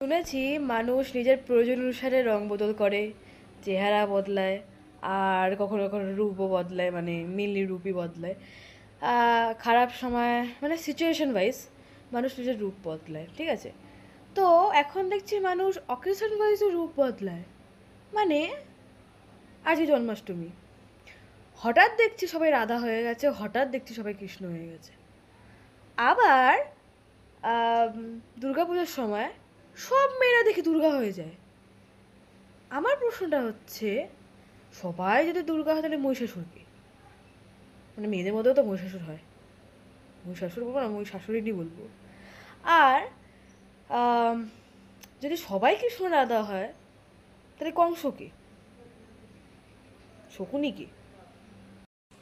শুনেছি মানুষ নিজের প্রয়োজন অনুসারে রং বদল করে, চেহারা বদলায়, আর কখনো কখনো রূপও বদলায়, মানে মেনলি রূপই বদলায়। খারাপ সময় মানে সিচুয়েশন ওয়াইজ মানুষ নিজের রূপ বদলায়, ঠিক আছে। তো এখন দেখছি মানুষ অকেশন ওয়াইজও রূপ বদলায়। মানে আজই জন্মাষ্টমী, হঠাৎ দেখছি সবাই রাধা হয়ে গেছে, হঠাৎ দেখছি সবাই কৃষ্ণ হয়ে গেছে। আবার দুর্গাপুজোর সময় সব মেয়েরা দেখি দুর্গা হয়ে যায়। আমার প্রশ্নটা হচ্ছে, সবাই যদি দুর্গা হয় তাহলে মহিষাসুর কি? মানে মেয়েদের মধ্যেও তো মহিষাসুর হয়। মহিষাসুর বলবো না, মহিষাসুরিনী বলবো। আর আম, যদি সবাই কৃষ্ণ রাধা হয় তাহলে কংস কি? শকুনি কি?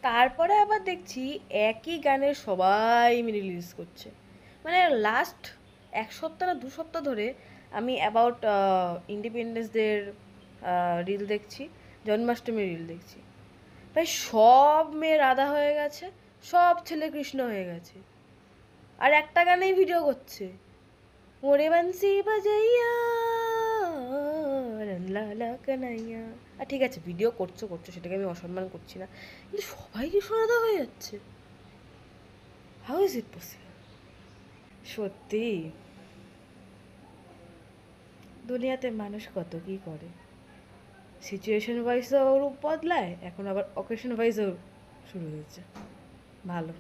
তারপরে আবার দেখছি একই গানের সবাই মিলে রিলিজ করছে। মানে লাস্ট এক সপ্তাহ না 2 সপ্তাহ ধরে আমি অ্যাবাউট ইন্ডিপেন্ডেন্স ডের রিল দেখছি, জন্মাষ্টমীর রিল দেখছি। ভাই সব মেয়ে রাধা হয়ে গেছে, সব ছেলে কৃষ্ণ হয়ে গেছে, আর একটা গানেই ভিডিও করছে, মোরে বান্সি বাজাইয়া লালা কানাইয়া। আর ঠিক আছে, ভিডিও করছো করছো, সেটাকে আমি অসম্মান করছি না, কিন্তু সবাই কৃষ্ণ রাধা হয়ে যাচ্ছে। How is it possible? সত্যি দুনিয়াতে মানুষ কত কি করে, সিচুয়েশন ওয়াইজও রূপ বদলায়, এখন আবার অকেশন ওয়াইজও শুরু হয়েছে। ভালো।